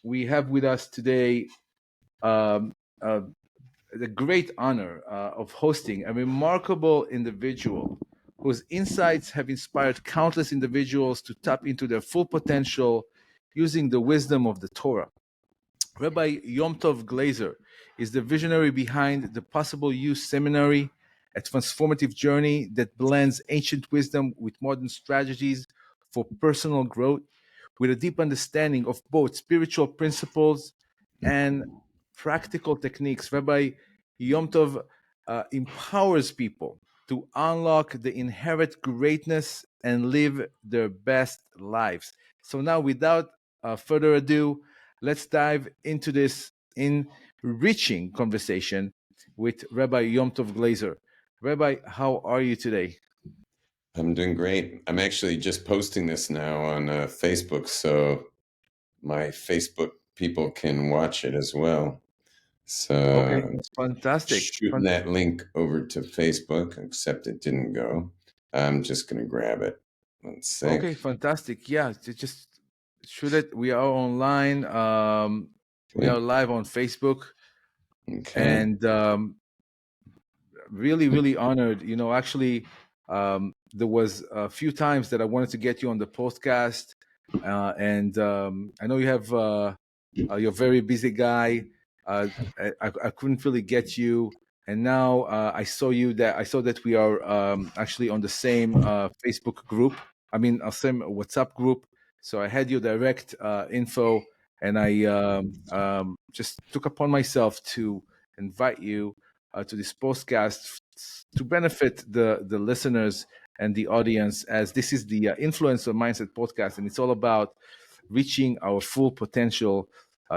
We have with us today um, uh, the great honor of hosting a remarkable individual whose insights have inspired countless individuals to tap into their full potential using the wisdom of the Torah. Rabbi Yom Tov Glaser is the visionary behind the Possible You Seminary, a transformative journey that blends ancient wisdom with modern strategies for personal growth, with a deep understanding of both spiritual principles and practical techniques. Rabbi Yom Tov empowers people to unlock the inherent greatness and live their best lives. So, now, without further ado, let's dive into this enriching conversation with Rabbi Yom Tov Glaser. Rabbi, how are you today? I'm doing great. I'm actually just posting this now on Facebook, so my Facebook people can watch it as well. So Okay, I'm fantastic. shooting that link over to Facebook, except it didn't go. I'm just going to grab it. One sec. Okay, fantastic. Yeah, just shoot it. We are online. We are live on Facebook, Okay. and really, really honored. Actually, there was a few times that I wanted to get you on the podcast, and I know you have you're a very busy guy. I couldn't really get you, and now I saw that we are actually on the same Facebook group. I mean, same WhatsApp group. So I had your direct info, and I just took upon myself to invite you to this podcast to benefit the listeners and the audience, as this is the Influencer Mindset podcast, and it's all about reaching our full potential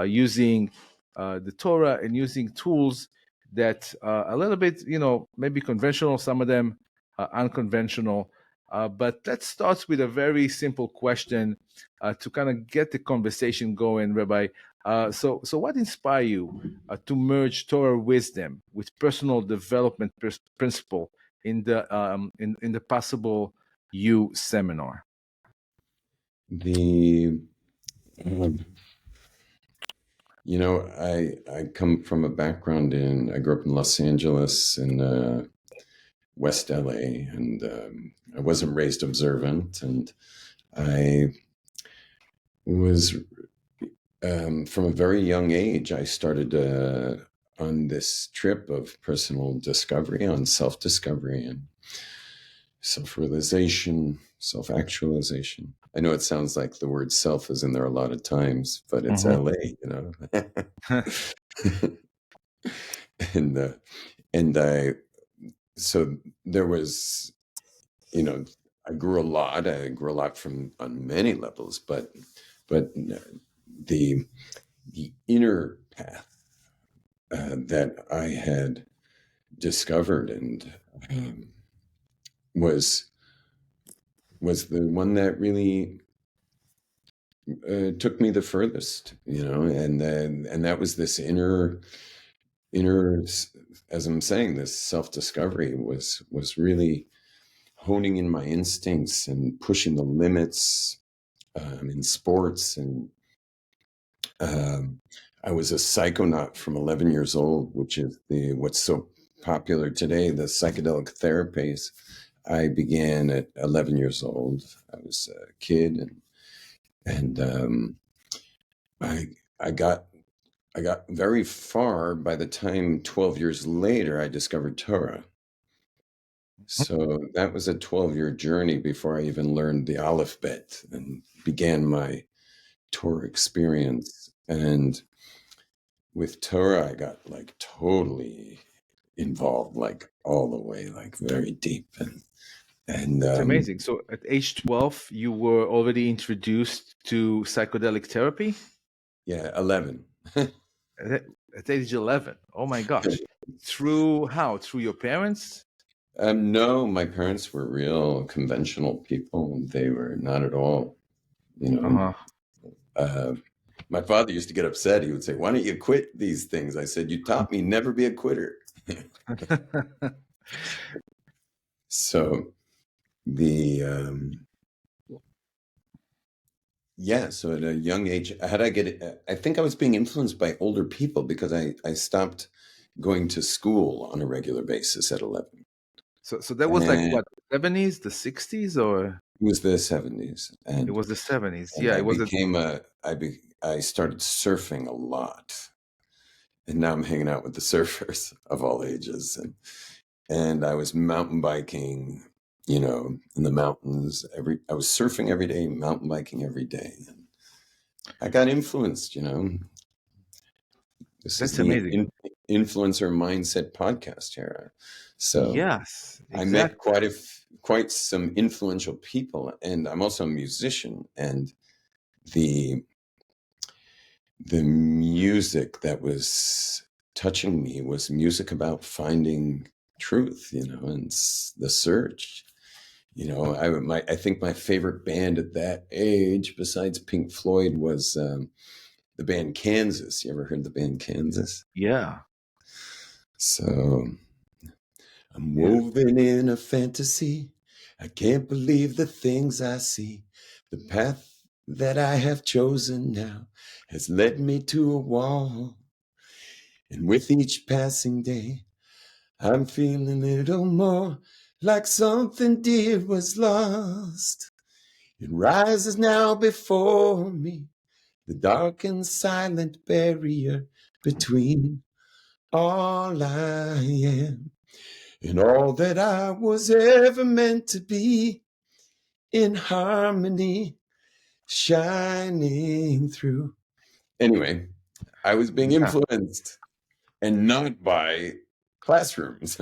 using the Torah and using tools that a little bit, maybe conventional, some of them unconventional. But let's start with a very simple question to kind of get the conversation going, Rabbi. So what inspired you to merge Torah wisdom with personal development principle in the Possible You seminar? The I come from a background I grew up in Los Angeles in West LA, and I wasn't raised observant, and I was from a very young age, I started on this trip of personal discovery, on self-discovery and self-realization, self-actualization. I know it sounds like the word self is in there a lot of times, but it's LA, and and I so there was, I grew a lot. I grew a lot from on many levels, but the inner path that I had discovered and was the one that really took me the furthest, and that was this inner, as I'm saying, this self-discovery was really honing in my instincts and pushing the limits in sports. And I was a psychonaut from 11 years old, which is what's so popular today, the psychedelic therapies. I began at 11 years old. I was a kid, and I got very far. By the time 12 years later, I discovered Torah. So that was a 12-year journey before I even learned the alphabet and began my Torah experience. And with Torah, I got like totally involved, like all the way, like very deep. And It's amazing. So at age 12, you were already introduced to psychedelic therapy? yeah, 11. At age 11. Oh my gosh. Through how? Through your parents? No, my parents were real conventional people. They were not at all, you know. Uh-huh. My father used to get upset. He would say, "Why don't you quit these things?" I said, "You taught me never be a quitter." So the Yeah, so at a young age, how did I get it? I think I was being influenced by older people because I stopped going to school on a regular basis at 11. So that was like And what, 70s, the 60s, or it was the 70s. it was the 70s? And Yeah, I it was a became I started surfing a lot. And now I'm hanging out with the surfers of all ages. And I was mountain biking, in the mountains I was surfing every day, mountain biking every day. And I got influenced. This is that's the amazing. influencer mindset podcast here. So Yes, I met exactly. quite some influential people, and I'm also a musician. And the the music that was touching me was music about finding truth, and the search. I think my favorite band at that age, besides Pink Floyd, was the band Kansas. You ever heard the band Kansas? Yeah, So I'm yeah. woven in a fantasy. I can't believe the things I see. The path that I have chosen now has led me to a wall. And with each passing day, I'm feeling a little more like something dear was lost. It rises now before me, the dark and silent barrier between all I am and all that I was ever meant to be, in harmony, shining through. Anyway, I was being Yeah. influenced, and not by classrooms.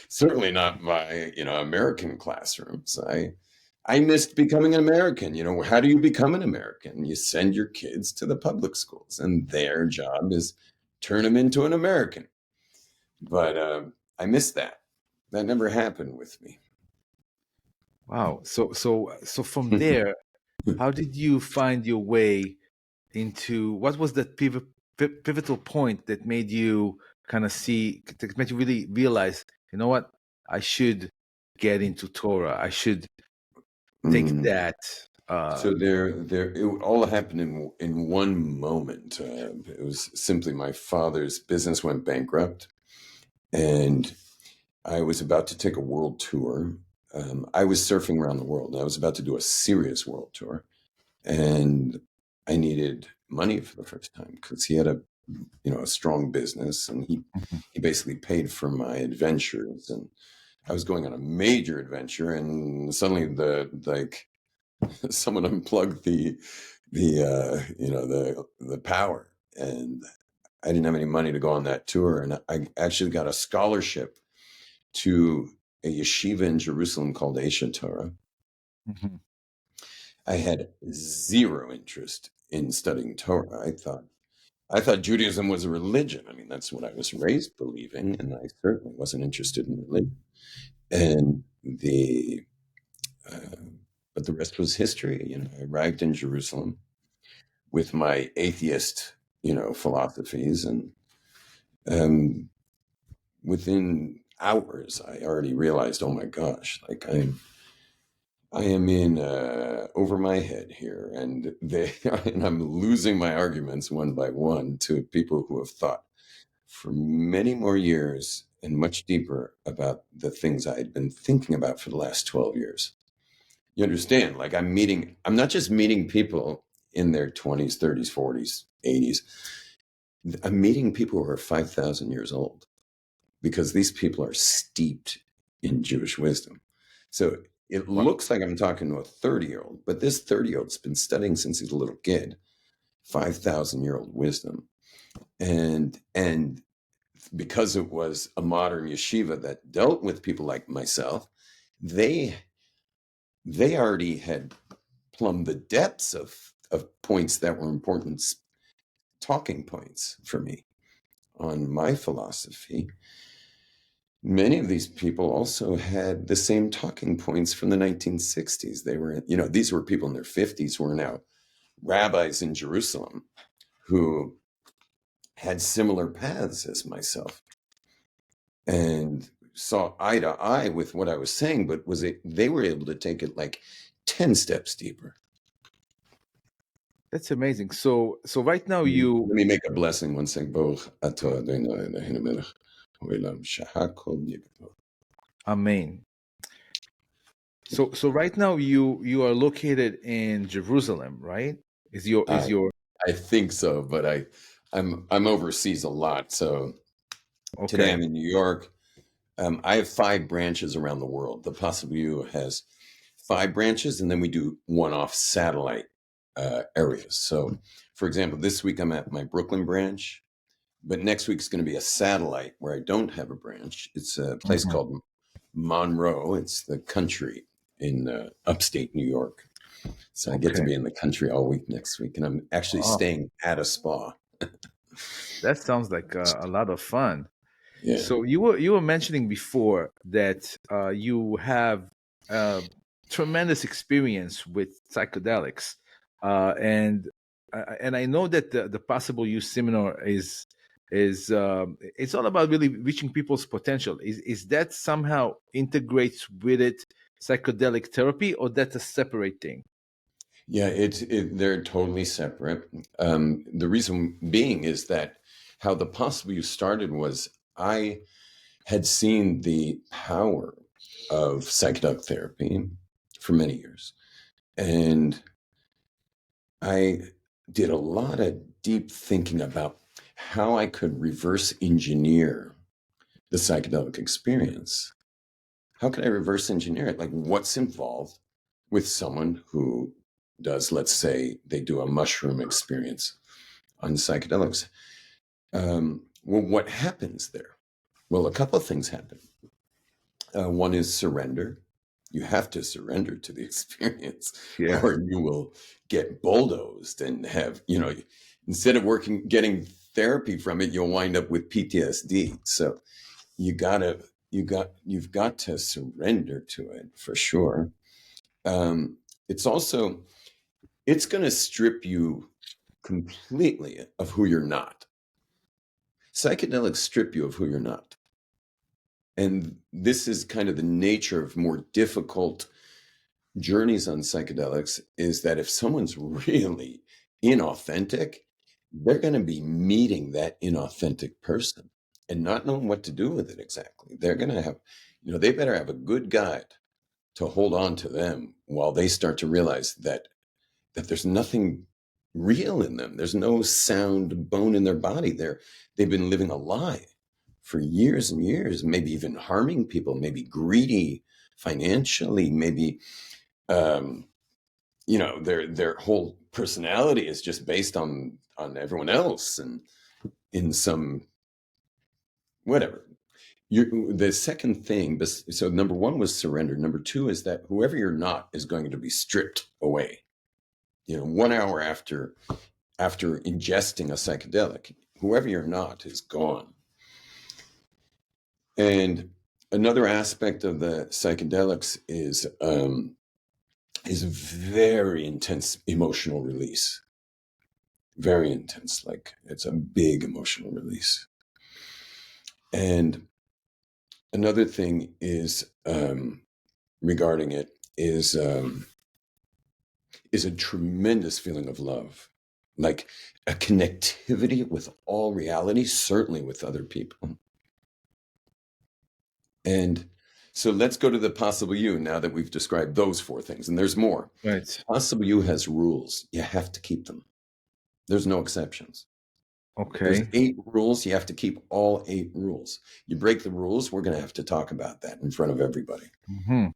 Certainly not by, American classrooms. I missed becoming an American. How do you become an American? You send your kids to the public schools, and their job is turn them into an American. But I missed that. That never happened with me. Wow. So from there, how did you find your way into what was that pivotal point that made you kind of see, that made you really realize, you know what, I should get into Torah. I should take Mm. that. So it all happened in one moment. It was simply my father's business went bankrupt, and I was about to take a world tour. I was surfing around the world. I was about to do a serious world tour, and I needed money for the first time because he had a strong business, and Mhm. he basically paid for my adventures. And I was going on a major adventure, and suddenly someone unplugged the power, and I didn't have any money to go on that tour. And I actually got a scholarship to a yeshiva in Jerusalem called Torah. Mhm. I had zero interest in studying Torah. I thought Judaism was a religion. I mean, that's what I was raised believing, and I certainly wasn't interested in religion. And uh, but the rest was history. I arrived in Jerusalem with my atheist, philosophies, and um, within hours, I already realized, oh my gosh, like I am in over my head here, and and I'm losing my arguments one by one to people who have thought for many more years and much deeper about the things I had been thinking about for the last 12 years. You understand? Like I'm not just meeting people in their 20s, 30s, 40s, 80s. I'm meeting people who are 5,000 years old, because these people are steeped in Jewish wisdom. So it Wow. looks like I'm talking to a 30-year-old, but this 30-year-old's been studying since he's a little kid, 5,000-year-old wisdom. And because it was a modern yeshiva that dealt with people like myself, they already had plumbed the depths of points that were important talking points for me on my philosophy. Many of these people also had the same talking points from the 1960s. They were, these were people in their 50s who are now rabbis in Jerusalem who had similar paths as myself and saw eye to eye with what I was saying, but they were able to take it like 10 steps deeper. That's amazing. So right now Let me make a blessing one second. Baruch atah Adonai Eloheinu melech haolam shehakol nהיה b'dvaro. Amen. So right now you are located in Jerusalem, right? Is your I think so, but I'm overseas a lot. So today okay? I'm in New York. I have 5 branches around the world. The Possible You has 5 branches, and then we do one-off satellite areas. So, for example, this week I'm at my Brooklyn branch, but next week's going to be a satellite where I don't have a branch. It's a place Mhm. called Monroe. It's the country in upstate New York. So I get to Okay. be in the country all week next week, and I'm actually Oh, staying at a spa. that sounds like a lot of fun. Yeah. So you were mentioning before that you have tremendous experience with psychedelics, and I know that the Possible You seminar is it's all about really reaching people's potential. Is that somehow integrates with it psychedelic therapy, or that's a separate thing? Yeah, they're totally separate. The reason being is that how the Possible You started was I had seen the power of psychedelic therapy for many years. And I did a lot of deep thinking about how I could reverse engineer the psychedelic experience. How could I reverse engineer it? Like, what's involved with someone who does, let's say, they do a mushroom experience on psychedelics? Well, what happens there? Well, a couple of things happen. One is surrender. You have to surrender to the experience, Yeah. or you will get bulldozed and have, instead of getting therapy from it, you'll wind up with PTSD. So you've got to surrender to it for sure. Um, it's also it's going to strip you completely of who you're not. Psychedelics strip you of who you're not. And this is kind of the nature of more difficult journeys on psychedelics, is that if someone's really inauthentic, they're going to be meeting that inauthentic person and not knowing what to do with it exactly. They're going to have, they better have a good guide to hold on to them while they start to realize that there's nothing real in them. There's no sound bone in their body. They've been living a lie for years and years, maybe even harming people, maybe greedy financially, maybe their whole personality is just based on everyone else and in some whatever. The second thing, so number one was surrender. Number two is that whoever you're not is going to be stripped away. 1 hour after ingesting a psychedelic, whoever you're not is gone. And another aspect of the psychedelics is very intense emotional release. Very intense, like it's a big emotional release. And another thing is regarding it is a tremendous feeling of love, like a connectivity with all reality, certainly with other people. And so let's go to the Possible You now that we've described those 4 things. And there's more. Right. Possible You has rules. You have to keep them. There's no exceptions. There's Okay. 8 rules. You have to keep all 8 rules. You break the rules, we're going to have to talk about that in front of everybody. Hmm.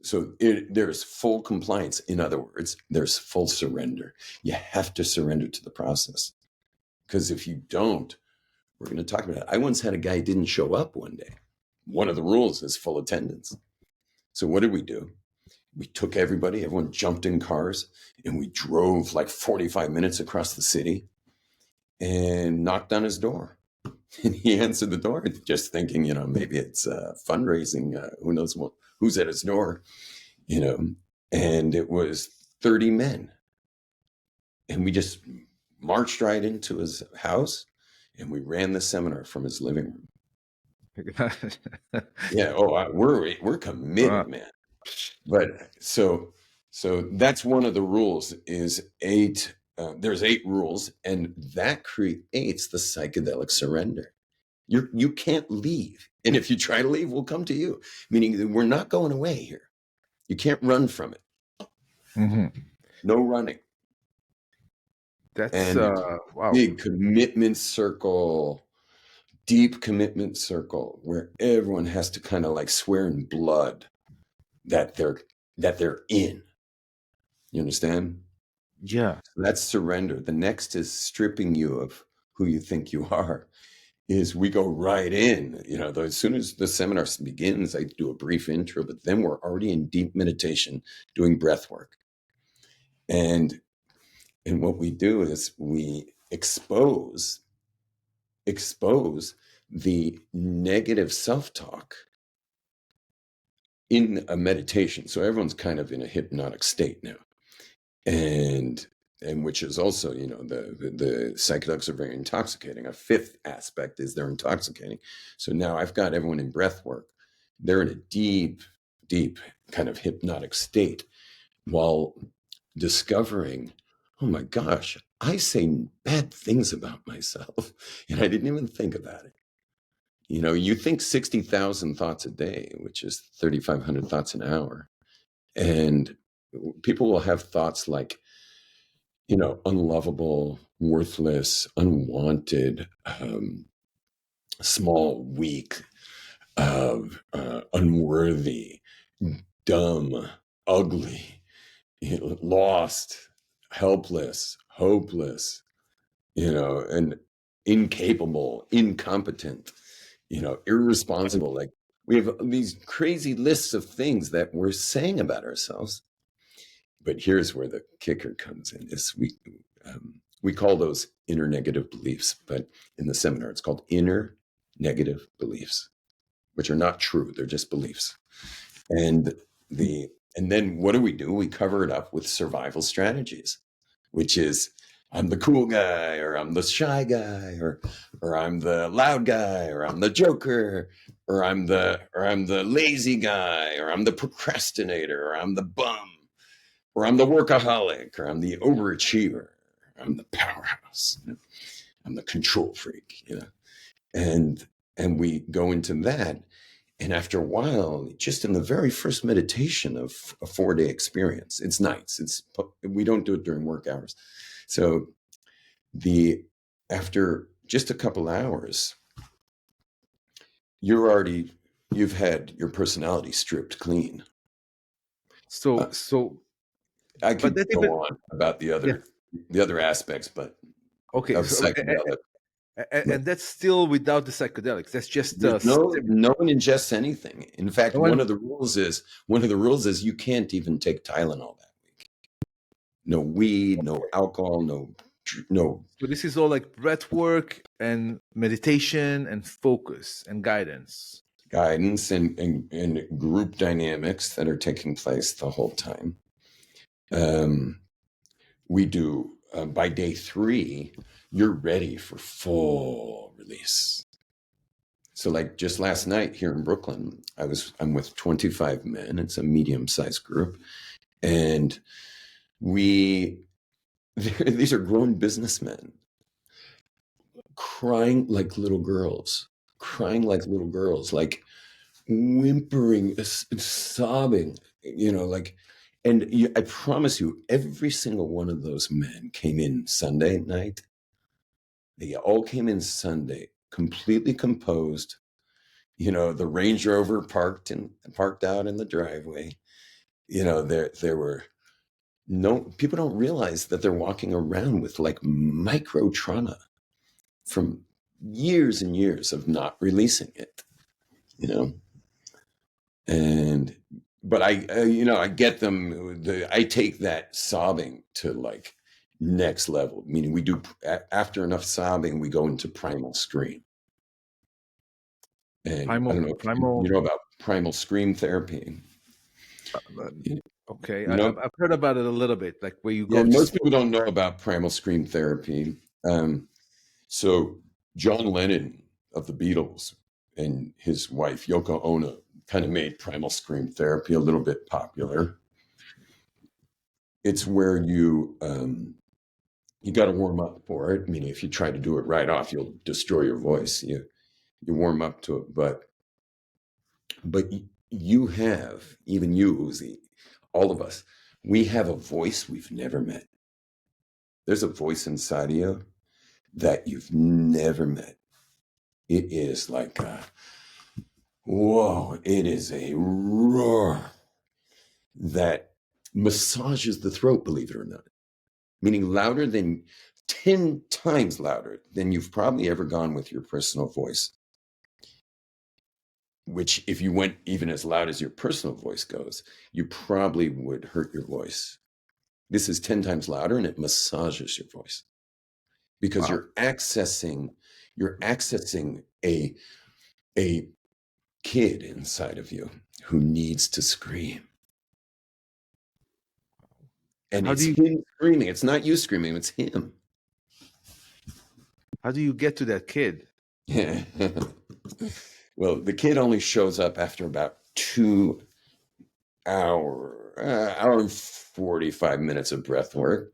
So there's full compliance. In other words, there's full surrender. You have to surrender to the process. Because if you don't, we're going to talk about it. I once had a guy who didn't show up one day. One of the rules is full attendance. So what did we do? We took everyone jumped in cars, and we drove like 45 minutes across the city and knocked on his door. And he answered the door, just thinking, maybe it's fundraising. Who knows who's at his door, and it was 30 men. And we just marched right into his house, and we ran the seminar from his living room. Yeah. Oh, we're committed, man. But so that's one of the rules is 8 there's 8 rules, and that creates the psychedelic surrender. You can't leave. And if you try to leave, we'll come to you. Meaning that we're not going away here. You can't run from it. Mm-hmm. No running. That's And wow. big commitment circle, deep commitment circle where everyone has to kind of like swear in blood that they're in. You understand? Yeah. That's surrender. The next is stripping you of who you think you are. Is we go right in, as soon as the seminar begins, I do a brief intro, but then we're already in deep meditation doing breath work. And what we do is we expose the negative self-talk in a meditation. So everyone's kind of in a hypnotic state now. And which is also, the psychedelics are very intoxicating. A fifth aspect is they're intoxicating. So now I've got everyone in breath work. They're in a deep, deep kind of hypnotic state while discovering, oh my gosh, I say bad things about myself. And I didn't even think about it. You think 60,000 thoughts a day, which is 3,500 thoughts an hour. And people will have thoughts like, unlovable, worthless, unwanted, small, weak, unworthy, dumb, ugly, lost, helpless, hopeless, and incapable, incompetent, irresponsible. Like we have these crazy lists of things that we're saying about ourselves. But here's where the kicker comes in: is we call those inner negative beliefs, but in the seminar it's called inner negative beliefs, which are not true; they're just beliefs. And then what do? We cover it up with survival strategies, which is I'm the cool guy, or I'm the shy guy, or I'm the loud guy, or I'm the joker, or I'm the lazy guy, or I'm the procrastinator, or I'm the bum, or I'm the workaholic, or I'm the overachiever, or I'm the powerhouse, I'm the control freak, and we go into that. And after a while, just in the very first meditation of a 4-day experience, it's nights. We don't do it during work hours. So after just a couple hours, you've had your personality stripped clean. So I but could that go even on about the yeah. other aspects, but Okay. of So, psychedelic. and that's still without the psychedelics. That's just There's no one ingests anything. In fact, no one one. of the rules is you can't even take Tylenol that week. No weed, no alcohol, no. So this is all like breath work and meditation and focus and guidance. Guidance and group dynamics that are taking place the whole time. We do by day 3, you're ready for full release. So like just last night here in Brooklyn, I'm with 25 men. It's a medium-sized group. And these are grown businessmen crying like little girls, like whimpering, sobbing, I promise you, every single one of those men came in Sunday night. They all came in Sunday, completely composed. The Range Rover parked out in the driveway. There were no people don't realize that they're walking around with like micro trauma from years and years of not releasing it. But I get them. I take that sobbing to like next level. Meaning we do after enough sobbing, we go into primal scream. And I don't know if you know about primal scream therapy. Okay, I've heard about it a little bit, like where you go. Most people don't know about primal scream therapy. So John Lennon of the Beatles and his wife Yoko Ono kind of made primal scream therapy a little bit popular. It's where you You got to warm up for it. Meaning, if you try to do it right off, you'll destroy your voice. You warm up to it, but you have, even you, Uzi, all of us, we have a voice we've never met. There's a voice inside of you that you've never met. It is like whoa, it is a roar that massages the throat, believe it or not. Meaning louder than 10 times louder than you've probably ever gone with your personal voice. Which, if you went even as loud as your personal voice goes, you probably would hurt your voice. This is 10 times louder, and it massages your voice because Wow. you're accessing a kid inside of you who needs to scream. And And it's him screaming. It's not you screaming, it's him. how do you get to that kid? Yeah. Well, the kid only shows up after about 2 hour and 45 minutes of breath work.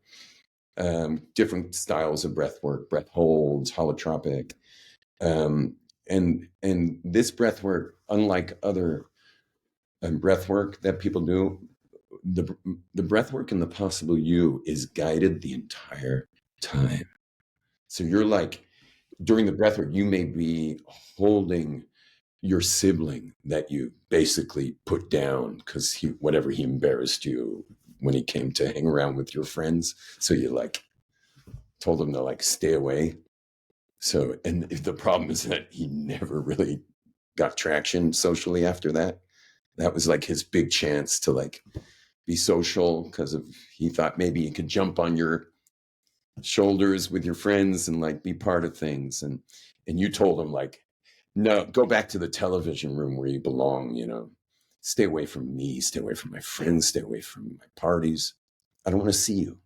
Different styles of breath work, breath holds, holotropic. And this breath work, unlike other breath work that people do, the breath work in the possible you is guided the entire time. So you're like, during the breath work, you may be holding your sibling that you basically put down because whatever he embarrassed you when he came to hang around with your friends. So you like told him to like stay away. So, and the problem is that he never really got traction socially after that. That was like his big chance to like be social because of he thought maybe he could jump on your shoulders with your friends and like be part of things. And you told him like, no, go back to the television room where you belong, stay away from me, stay away from my friends, stay away from my parties. I don't want to see you.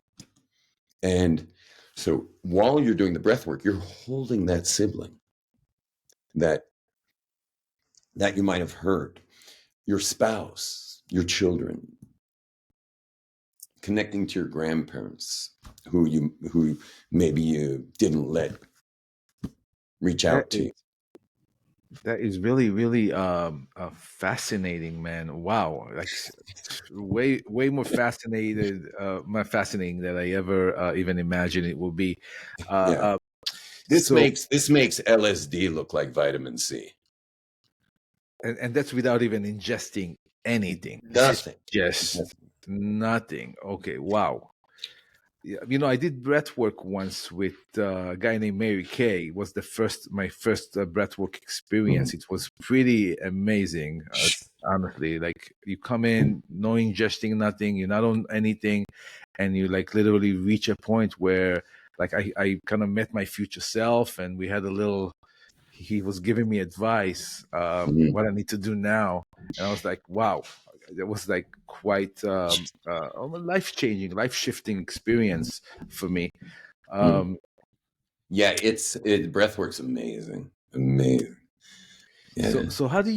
And so while you're doing the breath work, you're holding that sibling that you might have hurt, your spouse, your children, connecting to your grandparents who maybe you didn't let reach That out to is you. that is really really fascinating, man. Wow, like way more fascinating than I ever even imagined it will be. Uh, Yeah. uh, This so makes LSD look like vitamin C. and that's without even ingesting anything. This is Nothing. just nothing. Okay, wow. Yeah, I did breath work once with a guy named Mary Kay. It was my first breath work experience. It was pretty amazing. Honestly, like you come in, no ingesting nothing, you're not on anything, and you like literally reach a point where like I kind of met my future self, and we had a little. He was giving me advice, Mhm. what I need to do now, and I was like, wow, it was like quite a life changing, life shifting experience for me. Mm. Um, Yeah, breathwork's amazing. Amazing. so Yeah. so how do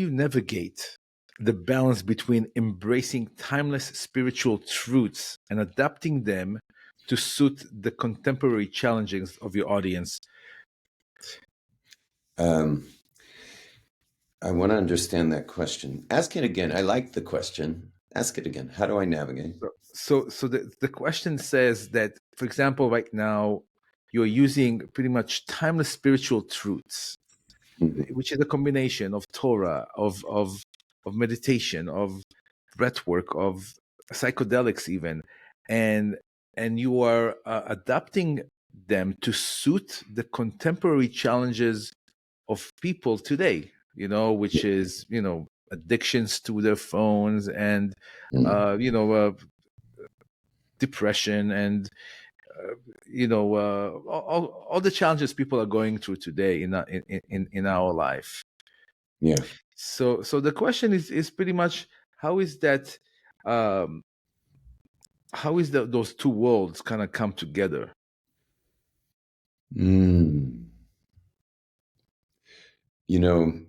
you navigate the balance between embracing timeless spiritual truths and adapting them to suit the contemporary challenges of your audience? Um, I want to understand that question. Ask it again. I like the question. Ask it again. How do I navigate? So the question says that, for example, right now you're using pretty much timeless spiritual truths, Mhm. which is a combination of Torah, of meditation, of breath work, of psychedelics, even, and you are adapting them to suit the contemporary challenges of people today. Which is addictions to their phones and Mm. uh, you know uh, depression and all the challenges people are going through today in our life. Yeah. So the question is pretty much how is that, um those two worlds kind of come together? Mm. You know,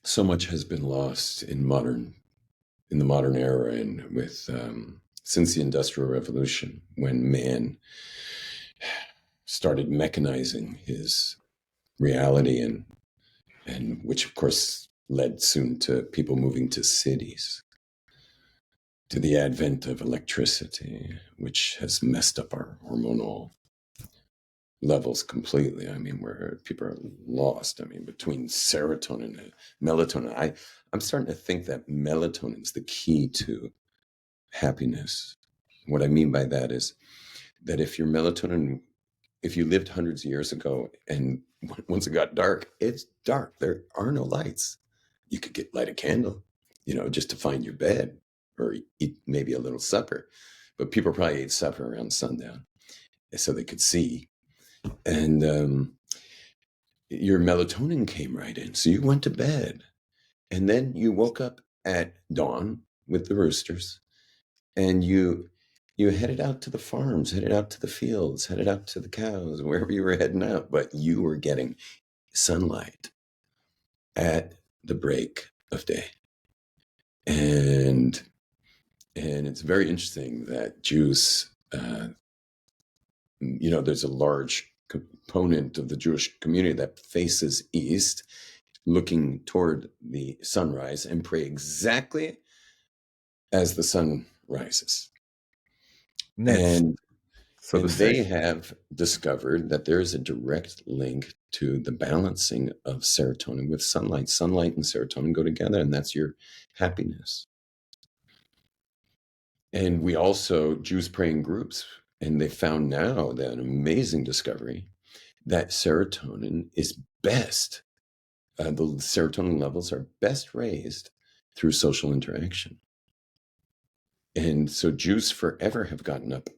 so much has been lost in the modern era, and with since the Industrial Revolution, when man started mechanizing his reality, and which of course led soon to people moving to cities, to the advent of electricity, which has messed up our hormonal levels completely. I mean, where people are lost. I mean, between serotonin and melatonin, I'm starting to think that melatonin is the key to happiness. What I mean by that is that if you lived hundreds of years ago and once it got dark, it's dark. There are no lights. You could light a candle, just to find your bed or eat maybe a little supper. But people probably ate supper around sundown so they could see. And your melatonin came right in. So you went to bed. And then you woke up at dawn with the roosters, and you headed out to the farms, headed out to the fields, headed out to the cows, wherever you were heading out. But you were getting sunlight at the break of day. And it's very interesting that Jews, there's a large component of the Jewish community that faces east, looking toward the sunrise, and pray exactly as the sun rises. Nets, And so to say. they have discovered that there is a direct link to the balancing of serotonin with sunlight. Sunlight and serotonin go together, and that's your happiness. And we also, Jews pray in groups, and they found now that an amazing discovery that serotonin is best, the serotonin levels are best raised through social interaction. And so Jews forever have gotten up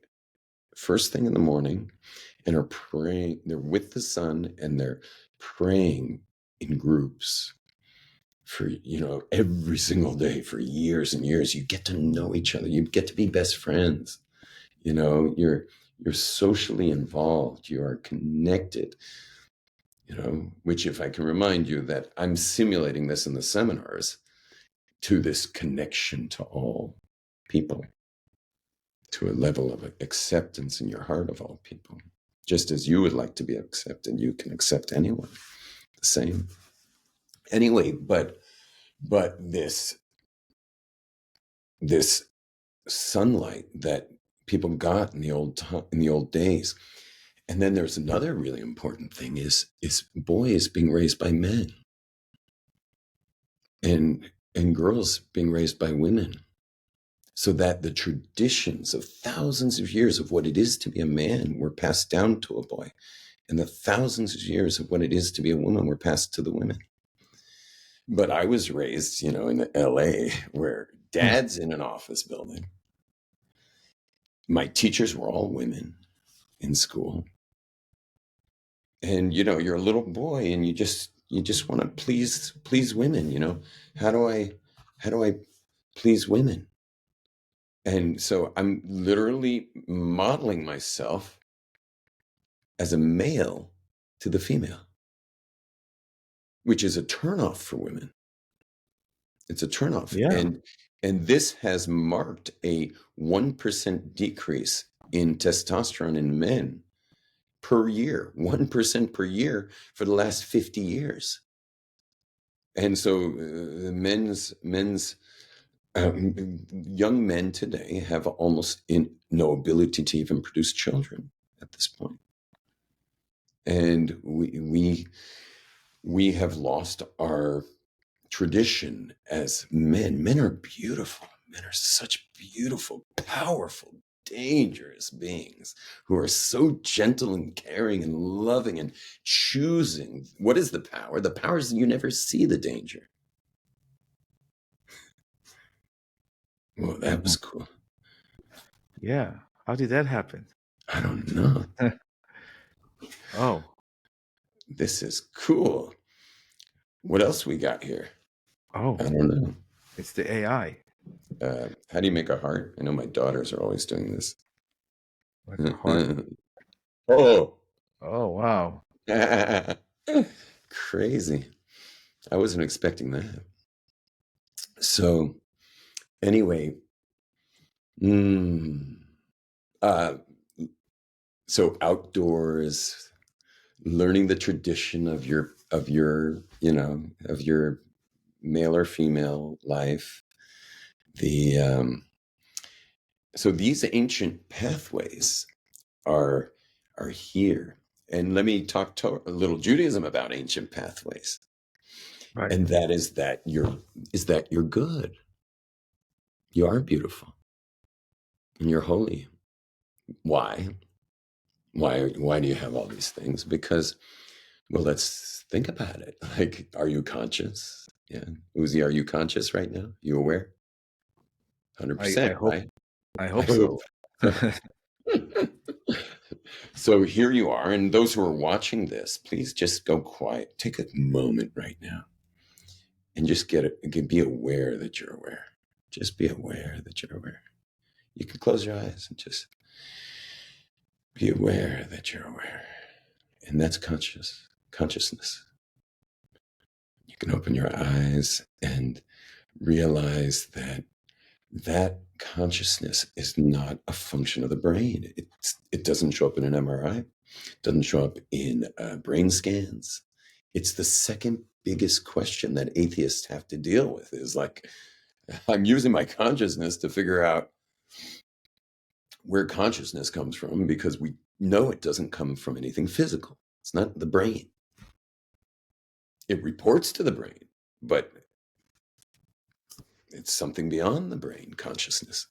first thing in the morning and are praying. They're with the sun and they're praying in groups for, every single day for years and years. You get to know each other. You get to be best friends. You're socially involved. You are connected, which, if I can remind you that I'm simulating this in the seminars, to this connection to all people, to a level of acceptance in your heart of all people. Just as you would like to be accepted, you can accept anyone the same. Anyway, but this sunlight that people got in the old days. And then there's another really important thing is boys being raised by men and girls being raised by women, so that the traditions of thousands of years of what it is to be a man were passed down to a boy, and the thousands of years of what it is to be a woman were passed to the women. But I was raised, in LA, where dad's in an office building. My teachers were all women in school. And, you're a little boy and you just want to please women, how do I please women? And so I'm literally modeling myself as a male to the female, which is a turnoff for women. It's a turnoff. Yeah. And this has marked a 1% decrease in testosterone in men per year, 1% per year for the last 50 years. And so young men today have almost no ability to even produce children at this point. And we have lost our tradition as men. Men are beautiful. Men are such beautiful, powerful, dangerous beings who are so gentle and caring and loving and choosing. What is the power? The power is you never see the danger. Well, that was cool. Yeah. How did that happen? I don't know. Oh. This is cool. What else we got here? Oh. I don't know. It's the AI. How do you make a heart? I know my daughters are always doing this. Like a heart. Oh. Oh, wow. Crazy. I wasn't expecting that. So anyway, Mm. Uh, so outdoors, learning the tradition of your of your male or female life. So these ancient pathways are are here. And let me talk to a little Judaism about ancient pathways. Right. And that is that you're good. You are beautiful and you're holy. Why? Why do you have all these things? Because, well, let's think about it. Like, are you conscious? Yeah. Uzi, are you conscious right now? You aware? I 100%, hope right? I I hope hope. so. So here you are. And those who are watching this, please just go quiet. Take a moment right now and just be aware that you're aware. Just be aware that you're aware. You can close your eyes and just be aware that you're aware. And that's consciousness. You can open your eyes and realize that that consciousness is not a function of the brain. It doesn't show up in an MRI, doesn't show up in brain scans. It's the second biggest question that atheists have to deal with is like, I'm using my consciousness to figure out where consciousness comes from because we know it doesn't come from anything physical. It's not the brain. It reports to the brain, but it's something beyond the brain, consciousness.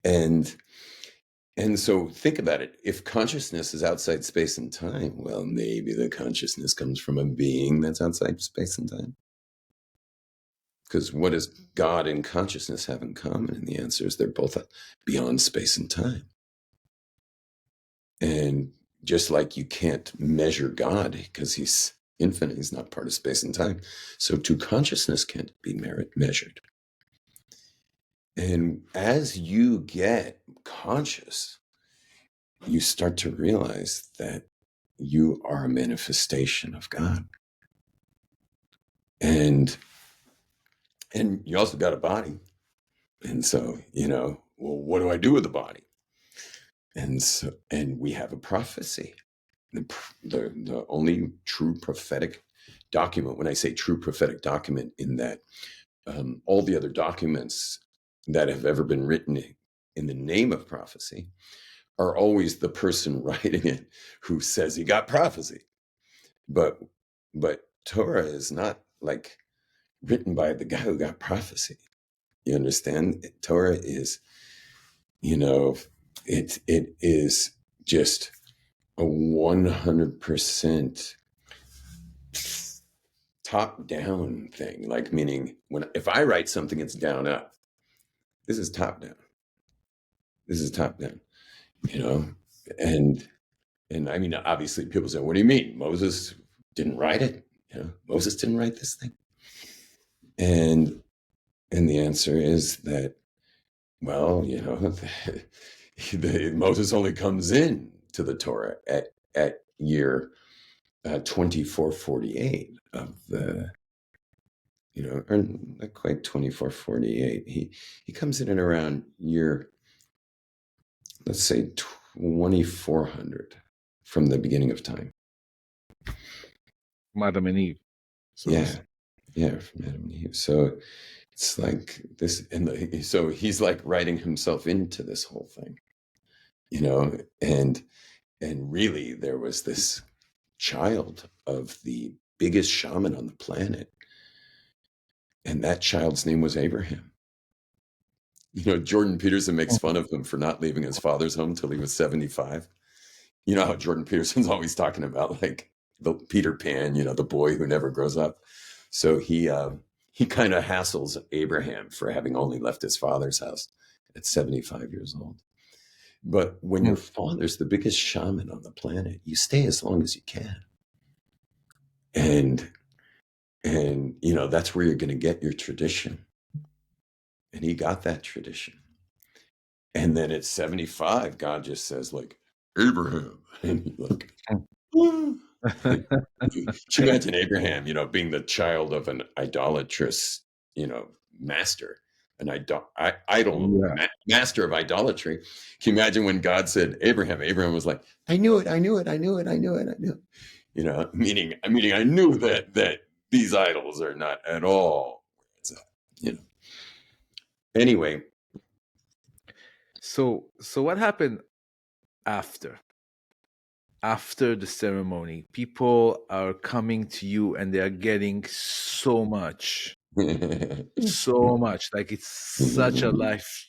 And so think about it. If consciousness is outside space and time, well, maybe the consciousness comes from a being that's outside space and time. Because what does God and consciousness have in common? And the answer is they're both beyond space and time. And just like you can't measure God because he's infinite, he's not part of space and time. So too, consciousness can't be measured. And as you get conscious, you start to realize that you are a manifestation of God. And you also got a body. And so, well, what do I do with the body? And we have a prophecy. The only true prophetic document, when I say true prophetic document, in that all the other documents that have ever been written in the name of prophecy are always the person writing it who says he got prophecy. But Torah is not like written by the guy who got prophecy. You understand? Torah is, it is just a 100% top down thing. Like, meaning if I write something, it's down up. This is top down. This is top down, and I mean, obviously people say, what do you mean? Moses didn't write it. Moses didn't write this thing. And the answer is that, well, Moses only comes in to the Torah at year 2448 of the, or not quite 2448. He comes in at around year, let's say 2400 from the beginning of time. Adam and Eve. So Yeah, from Adam and Eve. So it's like this, and so he's like writing himself into this whole thing, and really there was this child of the biggest shaman on the planet, and that child's name was Abraham. Jordan Peterson makes fun of him for not leaving his father's home till he was 75. You know how Jordan Peterson's always talking about like the Peter Pan, the boy who never grows up. So he kind of hassles Abraham for having only left his father's house at 75 years old. But when your father's the biggest shaman on the planet, you stay as long as you can. And that's where you're going to get your tradition. And he got that tradition. And then at 75, God just says, like, Abraham. And he like, imagine Abraham, being the child of an idolatrous, master. idol, master of idolatry. Can you imagine when God said Abraham was like, I knew it, I knew it, I knew it, I knew it, I knew it. You know, meaning I knew that these idols are not at all, you know. Anyway. So what happened after the ceremony? People are coming to you and they are getting so much. Like it's such a life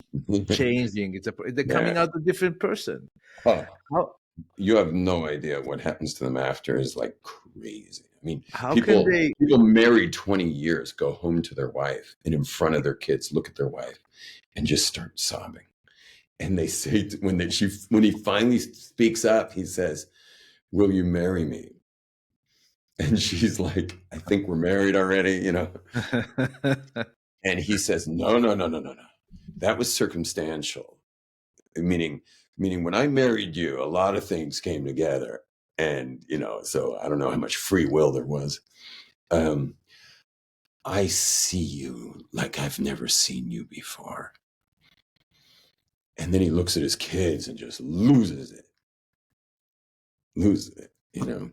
changing. They're coming out a different person. Oh, How you have no idea what happens to them after is like crazy. I mean, can people they? married 20 years go home to their wife and in front of their kids look at their wife and just start sobbing. And they say when he finally speaks up, he says, "Will you marry me?" And she's like, "I think we're married already," you know. And he says, "No. That was circumstantial." Meaning when I married you, a lot of things came together. And, you know, so I don't know how much free will there was. I see you like I've never seen you before. And then he looks at his kids and just loses it, you know.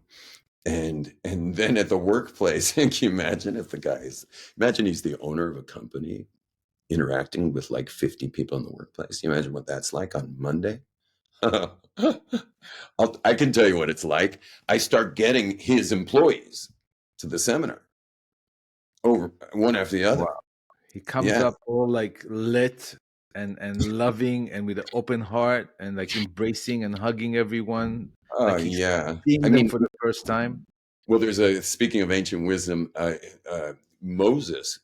And then at the workplace, can you imagine if imagine he's the owner of a company interacting with like 50 people in the workplace. Can you imagine what that's like on Monday? I can tell you what it's like. I start getting his employees to the seminar over one after the other. Wow. He comes up all like lit and loving and with an open heart and like embracing and hugging everyone. Like he's seeing them for the first time. Well, speaking of ancient wisdom, Moses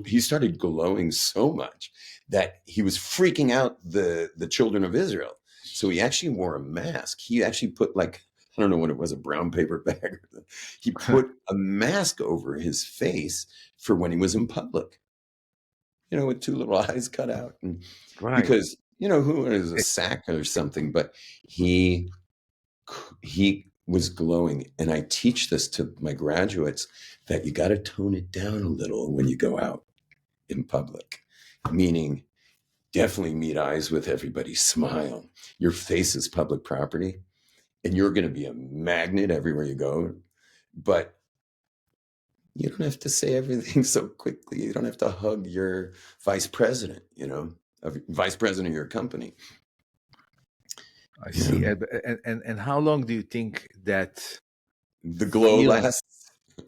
he started glowing so much that he was freaking out the children of Israel. So he actually wore a mask. He actually put like, I don't know what it was, a brown paper bag. He put a mask over his face for when he was in public, you know, with two little eyes cut out. And because, you know, who is a sack or something, but he was glowing. And I teach this to my graduates that you got to tone it down a little when you go out in public, meaning definitely meet eyes with everybody, smile. Your face is public property and you're going to be a magnet everywhere you go. But you don't have to say everything so quickly. You don't have to hug your vice president, you know, vice president of your company. I see. And how long do you think that the glow lasts?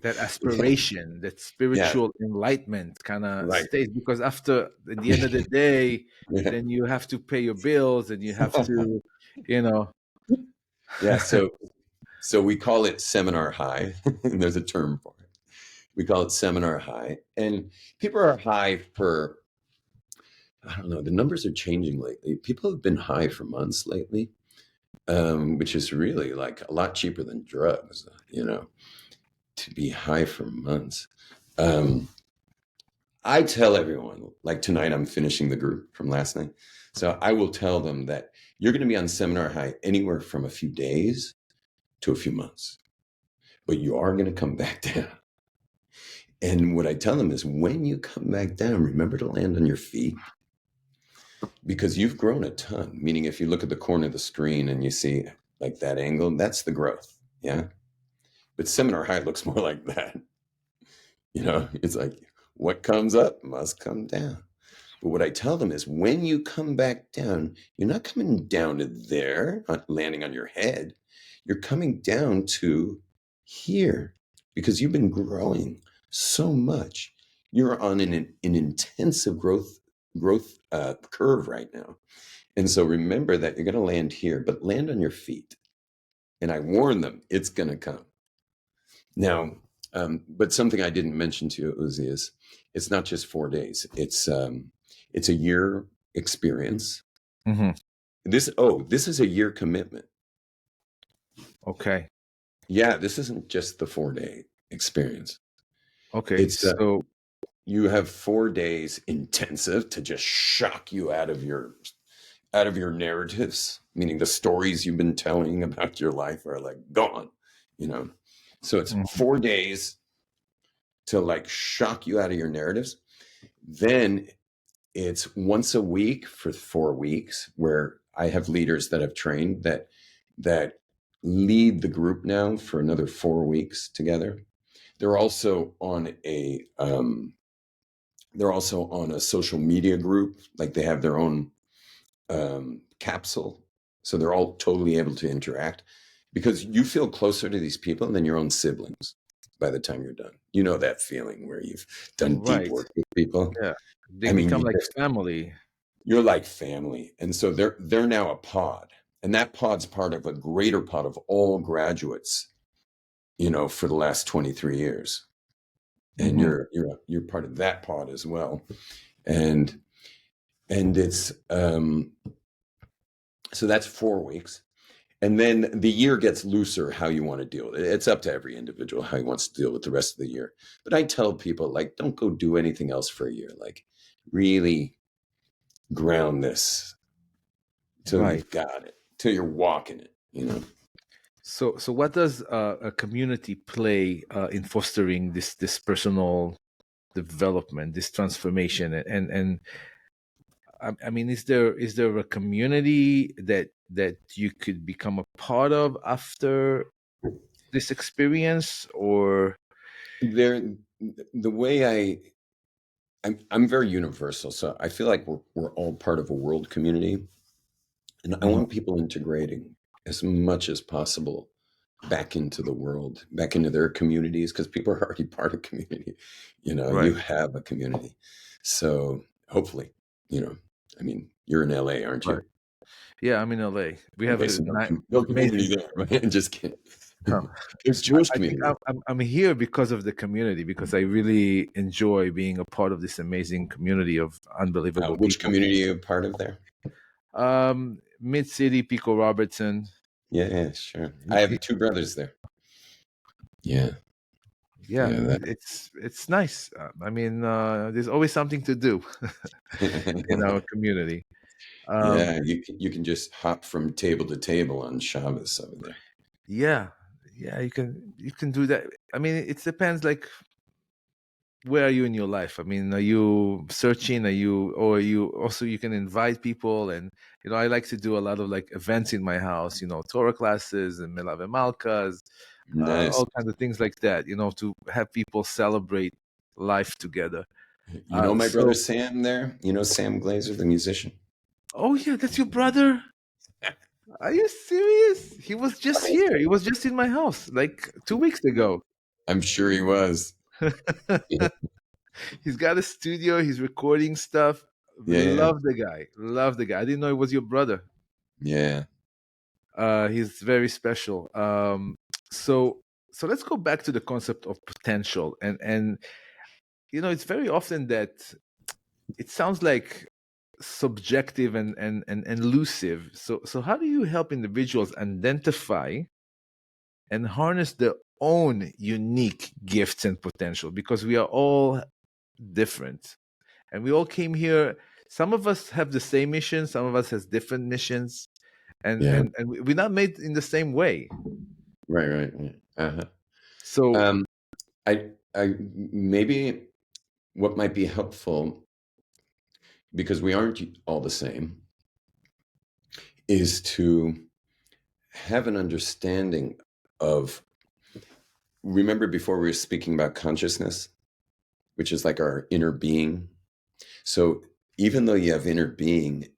That aspiration, that spiritual enlightenment kind of stays? Because at the end of the day, then you have to pay your bills and you have to, you know. Yeah. So we call it seminar high. And there's a term for it. We call it seminar high. And people are high for, I don't know, the numbers are changing lately. People have been high for months lately, which is really like a lot cheaper than drugs, you know, to be high for months. I tell everyone, like tonight, I'm finishing the group from last night. So I will tell them that you're going to be on seminar high anywhere from a few days to a few months, but you are going to come back down. And what I tell them is when you come back down, remember to land on your feet because you've grown a ton. Meaning if you look at the corner of the screen and you see like that angle, that's the growth. Yeah. But seminar high looks more like that. You know, it's like what comes up must come down. But what I tell them is when you come back down, you're not coming down to there, not landing on your head. You're coming down to here because you've been growing so much. You're on an intensive growth curve right now. And so remember that you're going to land here, but land on your feet. And I warn them, it's going to come. Now, but something I didn't mention to you, Uzi, is it's not just 4 days. It's a year experience. Mm-hmm. This is a year commitment. Okay. Yeah, this isn't just the 4-day experience. Okay. It's you have 4 days intensive to just shock you out of your narratives, meaning the stories you've been telling about your life are like gone, you know. So it's 4 days to like shock you out of your narratives. Then it's once a week for 4 weeks, where I have leaders that I've trained that lead the group now for another 4 weeks together. They're also on a social media group, like they have their own capsule, so they're all totally able to interact, because you feel closer to these people than your own siblings by the time you're done. You know that feeling where you've done deep Right. work with people. Yeah. They I mean, become like family. you're like family, and so they're now a pod, and that pod's part of a greater pod of all graduates, for the last 23 years, and Mhm. you're part of that pod as well, and it's so that's 4 weeks. And then the year gets looser how you want to deal with it. It's up to every individual how he wants to deal with the rest of the year. But I tell people, like, don't go do anything else for a year. Like, really ground this till Right. you've got it, till you're walking it. So what does a community play in fostering this personal development, this transformation, and I mean, is there a community that you could become a part of after this experience, or There, the way I'm very universal, so I feel like we're all part of a world community, and I Mhm. want people integrating as much as possible back into the world, back into their communities, because people are already part of community. You Right? have a community. So hopefully, you know, I mean, you're in LA, aren't Right. you? Yeah, I'm in LA. We have Okay, a so no amazing. community there, right? Just kidding. Huh. There's Jewish I think community. I'm here because of the community, because I really enjoy being a part of this amazing community of unbelievable Which people. community are you a part of there? Mid City, Pico Robertson. Yeah, sure. I Y- y- have two brothers there. Yeah, Yeah, yeah. it's nice. I mean, there's always something to do in our community. Um, Yeah, you can just hop from table to table on Shabbos over there. yeah, yeah, you can do that. I mean, it depends. Like, where are you in your life? I mean, are you searching? Or are you also, you can invite people, and I like to do a lot of like events in my house. Torah classes and Melave Malkas, Nice. all kinds of things like that. To have people celebrate life together. You know my brother So, Sam there? You know Sam Glaser, the musician? oh yeah, that's your brother. Are you serious? He was just here. He was just in my house like 2 weeks ago. I'm sure he was. Yeah, He's got a studio. He's recording stuff. yeah, Love the guy. Love the guy. I didn't know it was your brother. yeah. He's very special. So let's go back to the concept of potential, and it's very often that it sounds like subjective and elusive. So how do you help individuals identify and harness their own unique gifts and potential? Because we are all different, and we all came here. Some of us have the same mission, some of us has different missions, and Yeah. we're not made in the same way. Right. Uh-huh. So Um, I maybe what might be helpful, because we aren't all the same, is to have an understanding of, remember before we were speaking about consciousness, which is like our inner being. So even though you have inner being,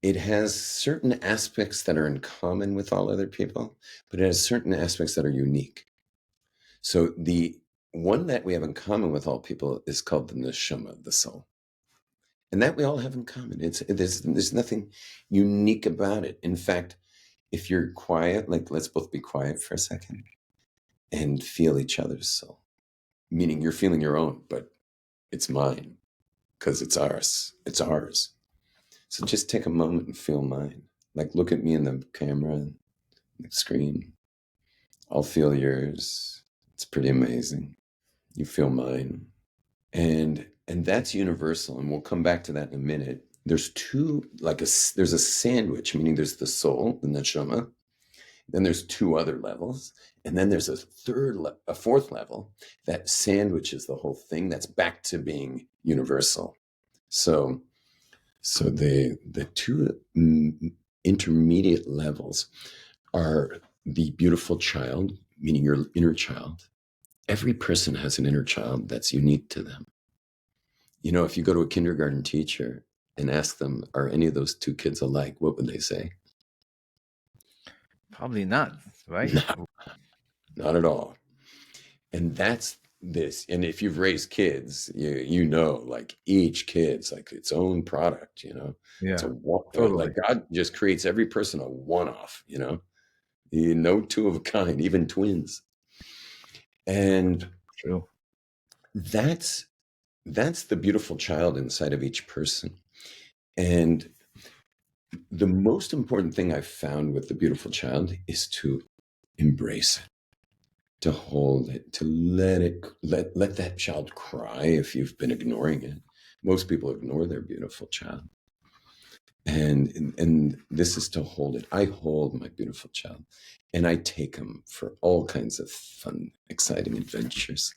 it has certain aspects that are in common with all other people, but it has certain aspects that are unique. So the one that we have in common with all people is called the neshama, the soul. And that we all have in common. There's nothing unique about it. In fact, if you're quiet, like let's both be quiet for a second and feel each other's soul. Meaning you're feeling your own, but it's mine because it's ours. It's ours. So just take a moment and feel mine. Like look at me in the camera, the screen. I'll feel yours. It's pretty amazing. You feel mine. And that's universal. And we'll come back to that in a minute. There's there's a sandwich, meaning there's the soul, the neshama. Then there's two other levels. And then there's a fourth level that sandwiches the whole thing, that's back to being universal. So So the two intermediate levels are the beautiful child, meaning your inner child. Every person has an inner child that's unique to them. You know, if you go to a kindergarten teacher and ask them, are any of those two kids alike? What would they say? Probably not, right? No, not at all. And that's this. And if you've raised kids, you know, like each kid's like its own product, you know. It's Yeah, a one, totally. like God just creates every person a one-off, you know. You know, two of a kind, even twins. And True. that's the beautiful child inside of each person. And the most important thing I've found with the beautiful child is to embrace it, to hold it, to let that child cry if you've been ignoring it. Most people ignore their beautiful child. And this is to hold it. I hold my beautiful child and I take him for all kinds of fun, exciting adventures,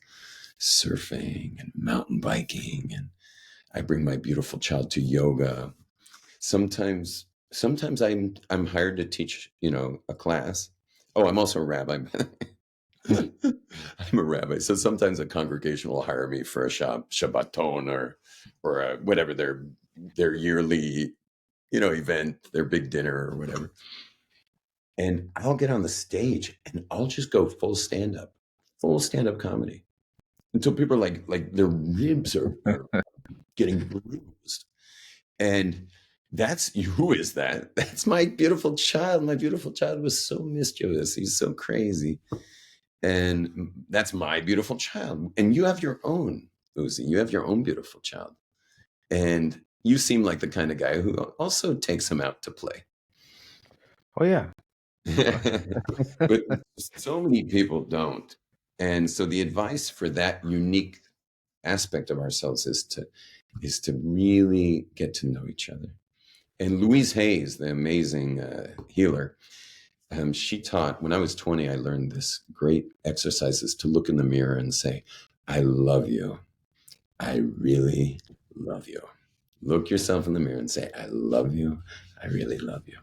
surfing and mountain biking. And I bring my beautiful child to yoga. Sometimes I'm hired to teach, you know, a class. Oh, I'm also a rabbi. I'm a rabbi, so sometimes a congregation will hire me for a Shabbaton or whatever their yearly, you know, event, their big dinner or whatever. And I'll get on the stage and I'll just go full stand up comedy until people are like their ribs are getting bruised. And that's who is that? That's my beautiful child. My beautiful child was so mischievous. He's so crazy. And that's my beautiful child. And you have your own, Uzi. You have your own beautiful child. And you seem like the kind of guy who also takes him out to play. Oh yeah. But so many people don't. And so the advice for that unique aspect of ourselves is to really get to know each other. And Louise Hayes, the amazing healer, she taught, when I was 20, I learned this great exercises to look in the mirror and say, I love you. I really love you. Look yourself in the mirror and say, I love you. I really love you.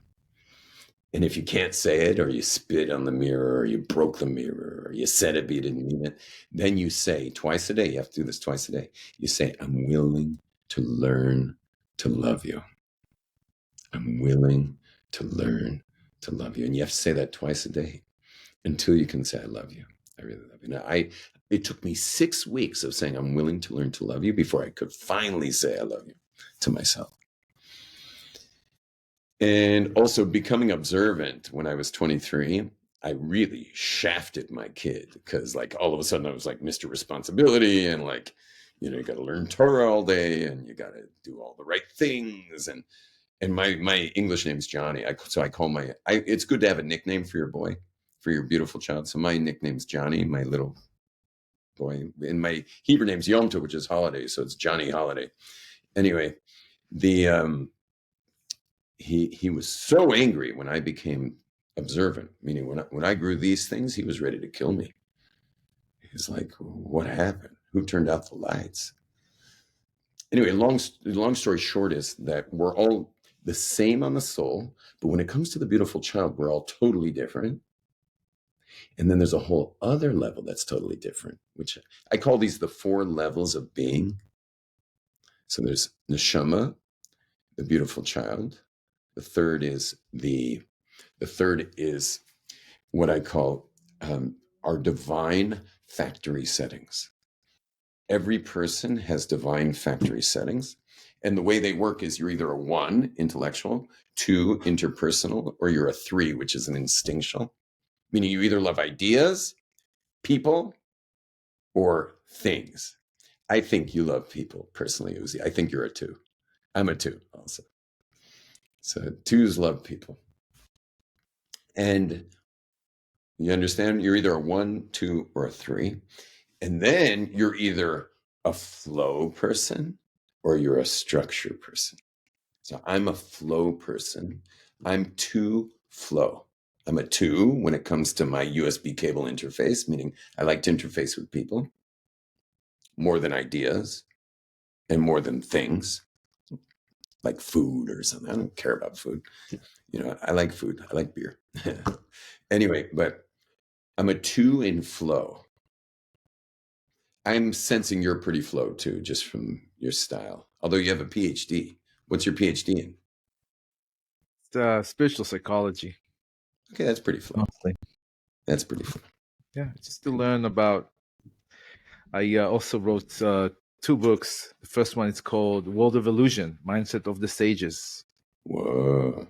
And if you can't say it, or you spit on the mirror, or you broke the mirror, or you said it but you didn't mean it, then you say twice a day, you have to do this twice a day. You say, I'm willing to learn to love you. I'm willing to learn to love you. And you have to say that twice a day until you can say, I love you. I really love you. Now, it took me 6 weeks of saying, I'm willing to learn to love you before I could finally say, I love you to myself. And also becoming observant when I was 23, I really shafted my kid because like all of a sudden I was like Mr. Responsibility and like, you know, you got to learn Torah all day and you got to do all the right things. And my English name's Johnny. So I call it's good to have a nickname for your boy, for your beautiful child. So my nickname's Johnny, my little boy. And my Hebrew name's Yom Tov, which is holiday. So it's Johnny Holiday. Anyway, he was so angry when I became observant, meaning when I grew these things, he was ready to kill me. He's like, what happened? Who turned out the lights? Anyway, long story short is that we're all the same on the soul, but when it comes to the beautiful child, we're all totally different. And then there's a whole other level that's totally different, which I call these the 4 levels of being. So there's neshama, the beautiful child. The third is what I call our divine factory settings. Every person has divine factory settings. And the way they work is you're either a 1, intellectual, 2, interpersonal, or you're a 3, which is an instinctual. Meaning you either love ideas, people, or things. I think you love people, personally, Uzi. I think you're a 2. I'm a 2 also. So 2s love people. And you understand? You're either a 1, 2, or a 3. And then you're either a flow person or you're a structure person. So I'm a flow person. I'm 2 flow. I'm a 2 when it comes to my USB cable interface, meaning I like to interface with people more than ideas and more than things. like food or something. I don't care about food. You know, I like food. I like beer. Anyway, but I'm a 2 in flow. I'm sensing you're pretty flow too, just from your style. Although you have a PhD. What's your PhD in? It's spiritual psychology, Okay, that's pretty flow. mostly. That's pretty flow. Yeah, just to learn about. I also wrote 2 books. The first one is called World of Illusion: Mindset of the Sages. Whoa.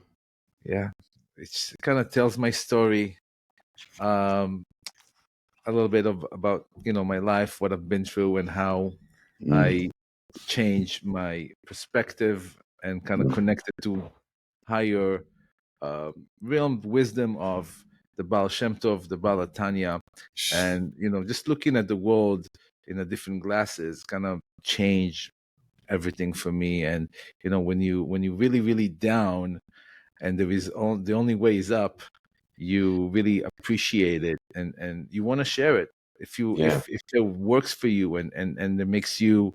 Yeah, it kind of tells my story, um, a little bit about my life, what I've been through, and how I changed my perspective and kind of connected to higher realm wisdom of the Baal Shem Tov, the Baal Tanya, and just looking at the world in a different glasses kind of change everything for me. And when you really down, and the only way is up, you really appreciate it, and you want to share it. If you Yeah. if it works for you, and it makes you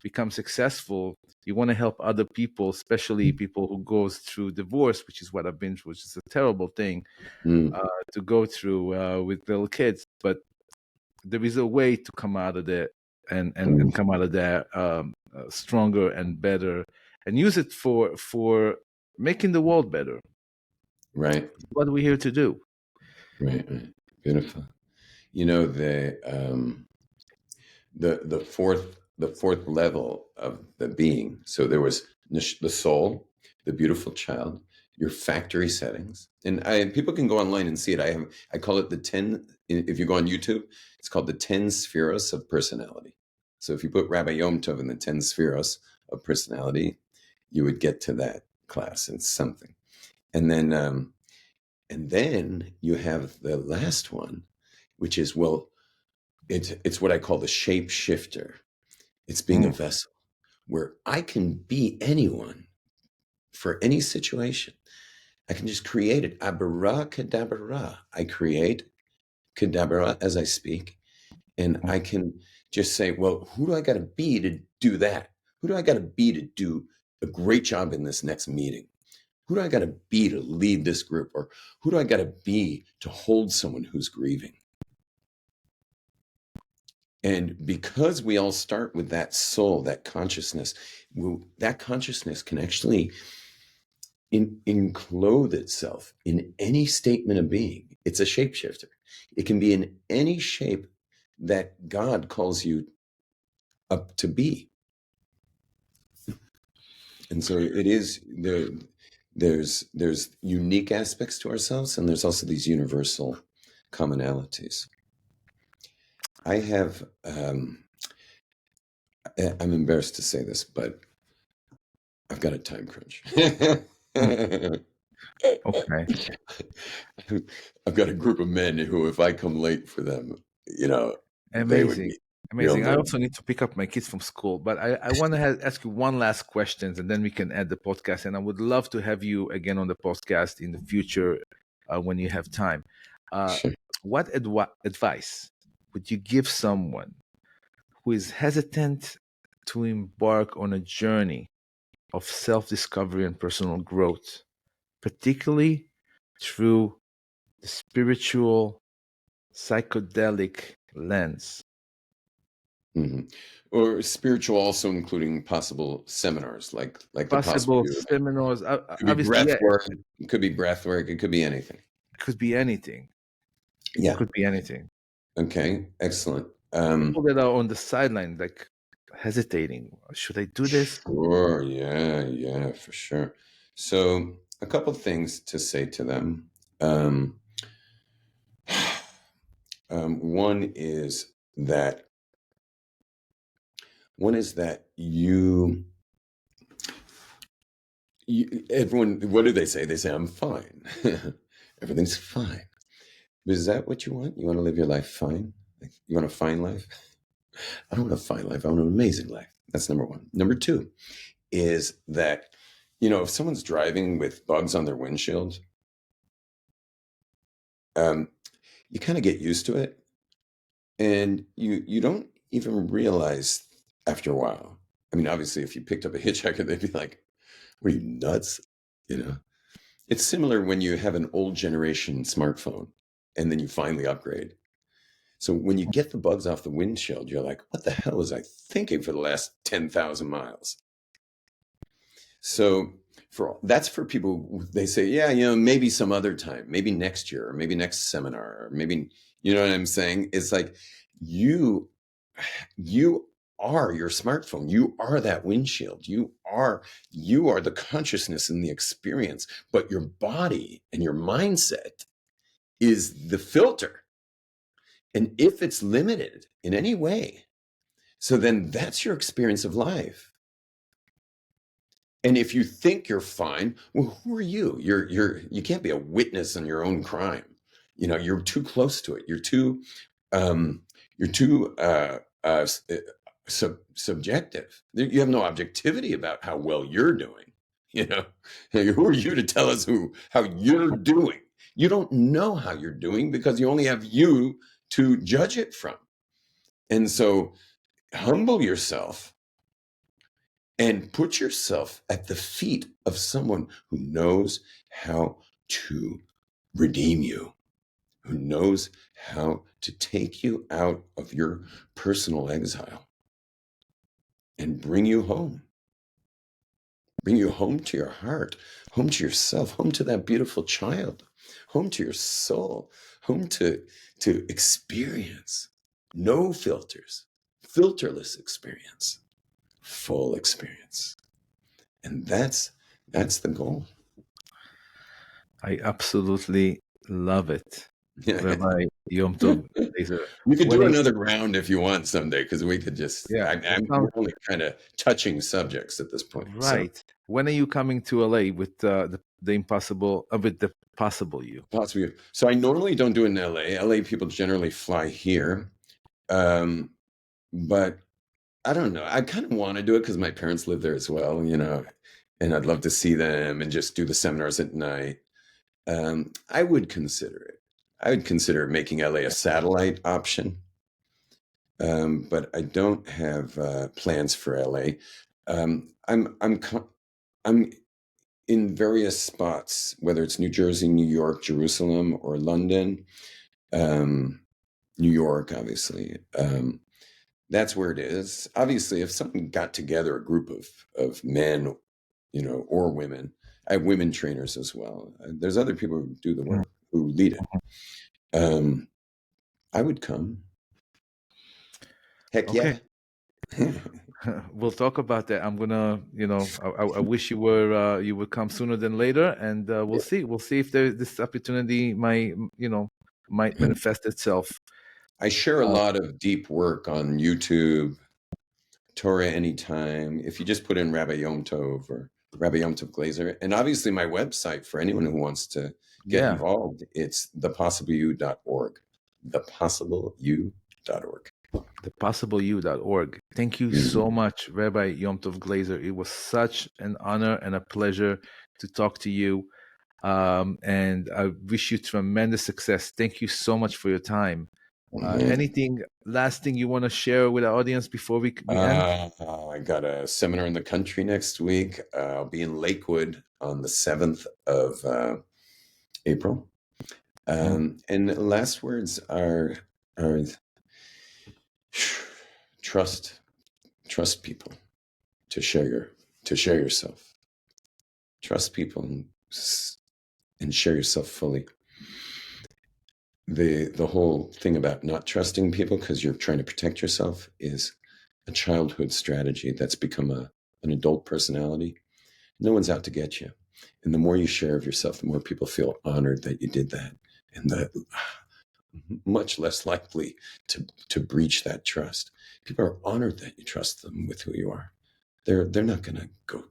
become successful, you want to help other people, especially people who goes through divorce, which is what I've been through, which is a terrible thing to go through with little kids. But there is a way to come out of there, and come out of there stronger and better, and use it for making the world better. Right. What we're here to do. Right. Beautiful. You know, the fourth level of the being. So there was the soul, the beautiful child, your factory settings, and people can go online and see it. I call it the 10. If you go on YouTube, it's called the 10 spheros of personality. So if you put Rabbi Yom Tov in the 10 spheros of personality, you would get to that class and something. And then you have the last one, which is, well, it's what I call the shapeshifter. It's being a vessel where I can be anyone for any situation. I can just create it. Abracadabra. I create cadabra as I speak. And I can just say, well, who do I got to be to do that? Who do I got to be to do a great job in this next meeting? Who do I got to be to lead this group? Or who do I got to be to hold someone who's grieving? And because we all start with that soul, that consciousness can actually enclothe itself in any statement of being. It's a shapeshifter. It can be in any shape that God calls you up to be. And so it is there's unique aspects to ourselves, and there's also these universal commonalities. I have I'm embarrassed to say this, but I've got a time crunch. Okay. I've got a group of men who, if I come late for them, they would Amazing. be real Amazing. I nervous. also need to pick up my kids from school, but I want to ask you one last question, and then we can end the podcast. And I would love to have you again on the podcast in the future when you have time. Uh, Sure. what advice would you give someone who is hesitant to embark on a journey of self-discovery and personal growth, particularly through the spiritual, psychedelic lens? hmm Or spiritual, also including possible seminars, like the possible Possible you have. seminars, It could be obviously, breath yeah, work. It could be breath work. It could be anything. it could be anything. Yeah. Could be anything. Okay. Excellent. People that are on the sideline, like hesitating, should I do this? Sure. Yeah, for sure. So a couple things to say to them. Um, one is that you everyone, what do they say? They say, I'm fine. Everything's fine. But is that what you want? You want to live your life fine? Like, you want a fine life? I don't want a fine life. I want an amazing life. That's number one. Number two is that, if someone's driving with bugs on their windshield, you kind of get used to it. And you don't even realize after a while. I mean, obviously, if you picked up a hitchhiker, they'd be like, What are you, nuts? You know, it's similar when you have an old generation smartphone and then you finally upgrade. So when you get the bugs off the windshield, you're like, what the hell was I thinking for the last 10,000 miles? So that's for people, they say, yeah, maybe some other time, maybe next year, or maybe next seminar, or maybe, you know what I'm saying? It's like you are your smartphone. You are that windshield. You are the consciousness and the experience, but your body and your mindset is the filter. And if it's limited in any way, so then that's your experience of life. And if you think you're fine, well, who are you? You can't be a witness in your own crime. You're too close to it. You're too um, subjective. You have no objectivity about how well you're doing. Who are you to tell us how you're doing? You don't know how you're doing because you only have you to judge it from. And so humble yourself and put yourself at the feet of someone who knows how to redeem you, who knows how to take you out of your personal exile and bring you home to your heart, home to yourself, home to that beautiful child, home to your soul, home to experience. No filters, filterless experience, full experience. And that's the goal. I absolutely love it. Rabbi Yom Tov Glaser. We could When do are you, another round if you want someday, because we could just, yeah, we're only kind of touching subjects at this point. right. So When are you coming to LA with the impossible, with the possible you? possibly. So I normally don't do it in LA. LA people generally fly here. But I don't know. I kind of want to do it because my parents live there as well, and I'd love to see them and just do the seminars at night. I would consider it. I would consider making LA a satellite option. But I don't have plans for LA. I'm in various spots, whether it's New Jersey, New York, Jerusalem, or London. New York, obviously. That's where it is. Obviously, if someone got together, a group of men, or women, I have women trainers as well. There's other people who do the work, who lead it. I would come. Heck Okay. yeah. We'll talk about that. I'm gonna, I wish you would come sooner than later, and we'll see. We'll see if this opportunity might manifest itself. I share a lot of deep work on YouTube, Torah Anytime. If you just put in Rabbi Yom Tov or Rabbi Yom Tov Glaser, and obviously my website for anyone who wants to get involved, it's thepossibleyou.org. Thepossibleyou.org. Thepossibleyou.org. Thank you so much, Rabbi Yom Tov Glaser. It was such an honor and a pleasure to talk to you. And I wish you tremendous success. Thank you so much for your time. Anything last thing you want to share with our audience before we end? I got a seminar in the country next week. I'll be in Lakewood on the 7th of April. And the last words are trust people to share yourself. Trust people and share yourself fully. The whole thing about not trusting people because you're trying to protect yourself is a childhood strategy that's become an adult personality. No one's out to get you. And the more you share of yourself, the more people feel honored that you did that, and that much less likely to breach that trust. People are honored that you trust them with who you are. They're not going to go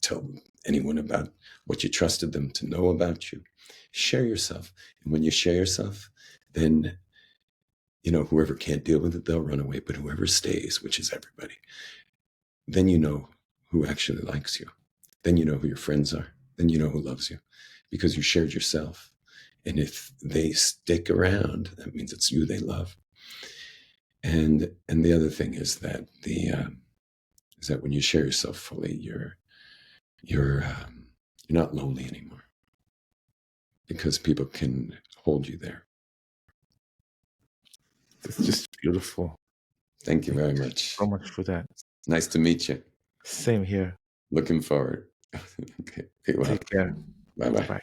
tell anyone about what you trusted them to know about you. Share yourself. And when you share yourself, then, whoever can't deal with it, they'll run away. But whoever stays, which is everybody, then you know who actually likes you. Then you know who your friends are. Then you know who loves you because you shared yourself. And if they stick around, that means it's you they love. And the other thing is that when you share yourself fully, you're not lonely anymore because people can hold you there. It's just beautiful. Thank you very much. So much for that. Nice to meet you. Same here. Looking forward. Okay. Well, Take care. bye-bye. Bye.